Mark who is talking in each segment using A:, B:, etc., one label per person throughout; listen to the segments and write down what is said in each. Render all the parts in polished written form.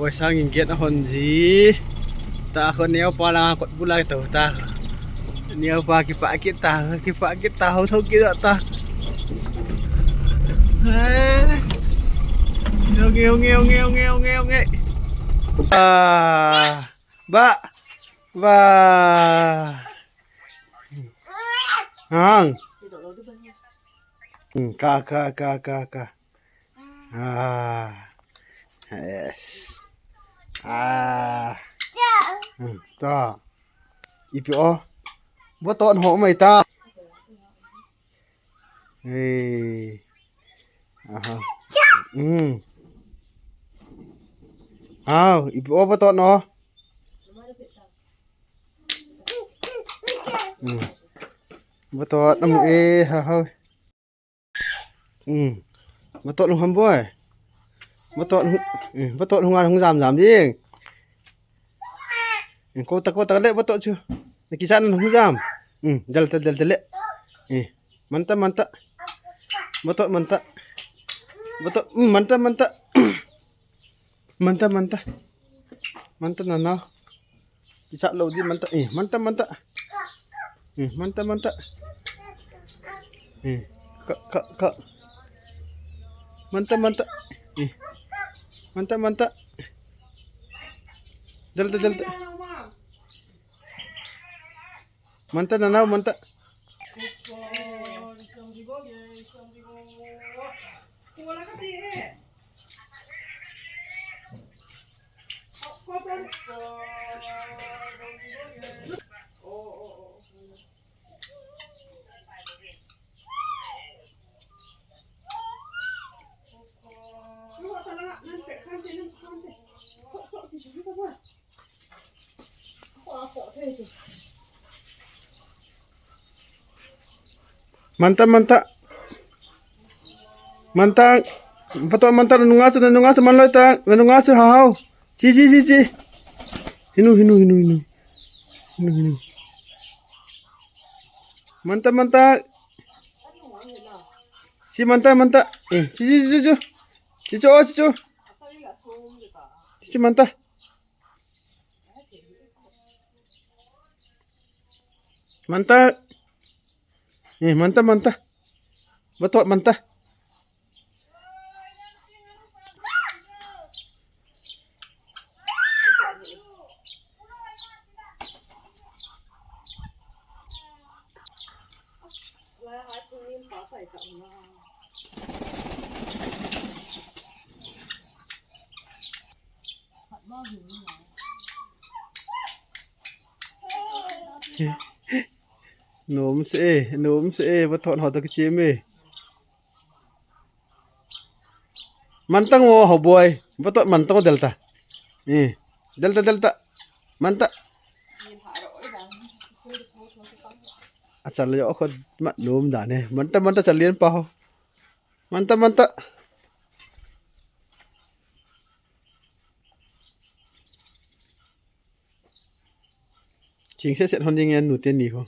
A: Buổi sáng nhìn kiện nó hồn gì ta không neo pa la kot bulai tau ta neo pa kipa kita hau thau kia ta nghêu ba hang ka yes ta ipo bo ton ho mai ta ipo bo ton no bo ton nam ha bo ton hom boyบ่ตอดหงานหงgiảm đi cô ta lệบ่ตอดchưa kisan hung giảm jal lệ mantaบ่ตอดmanta na na kisa lo di manta manta ka manta manta jalta manta na manta manta betul manta nungas manloy ta nungas hau ci hinu manta si manta ci manta manta betul manta nôm sẽ bắt thọn họ ta cái chém mê mantang wo ho boy bắt thọn mantang delta delta manta asal yo khod mat nôm đã nè manta chal lien pa manta chính sẽ hôn anh nụ tiên nhỉ không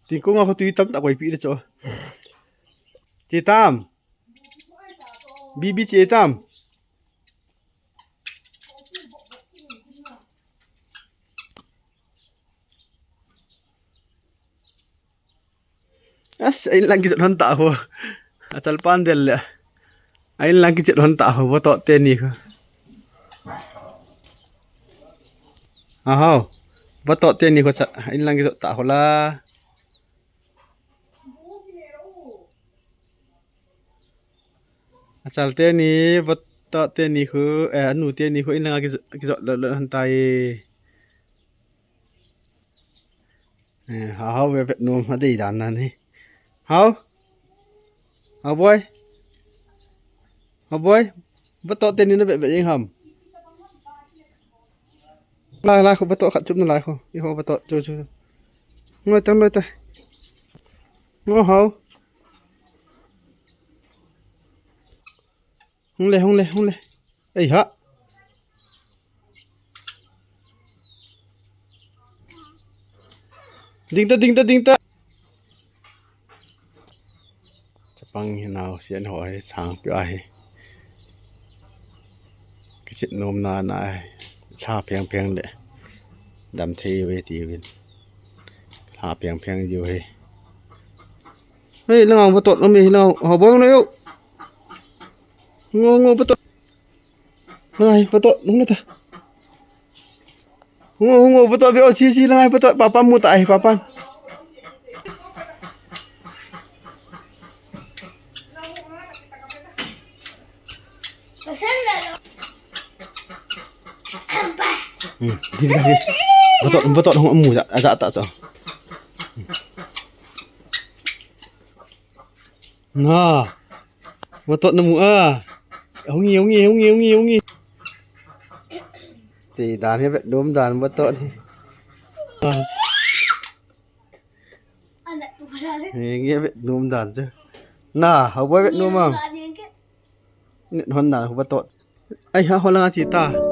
A: tình cô ngọc tùy tâm tạo quay bị được cho chị Tam Bibi chị Tam anh lang cái hôn tạo hồ asal pandel ya anh lang cái hôn tạo hồ tọt tên nhỉ hao bắt tọt tên nhỉ có sợ anh lang cái tạo hồ la asal tên ni bắt tọt tên ni khu nụ tên ni khu anh lang cái giọt lợn hân tay hao về Việt Nam ở đây đàn này hao boy bắt tọt tên ni nó bị anh hầm lại không bắt tọt khát chụp nó lại không đi ho bắt tọt cho ngồi tay ngồi hao hung lê ấy hả ding ta ฟังนาวเสียนหอยทางไปกสิโนมนานายชาเพียงๆเลยดำเทเวทีวินหาเพียงอยู่เฮ้ยน้องบ่ตดน้องมีน้องหอบ่น้องงบ่ตดน้องบ่ตดน้องนะตางบ่ตดไปเอาชี้ๆน้องบ่ตดปามูตายปาdi lagi. Betot hongmu azak tak so. Nah. Betot nemu ah. Hongi. Thì đàn hết đốm đàn betot ni. Nghe vết đốm đàn chứ. Nah, hau buat vết đốm ah. Ni hon đàn betot. Ai ha holang cerita.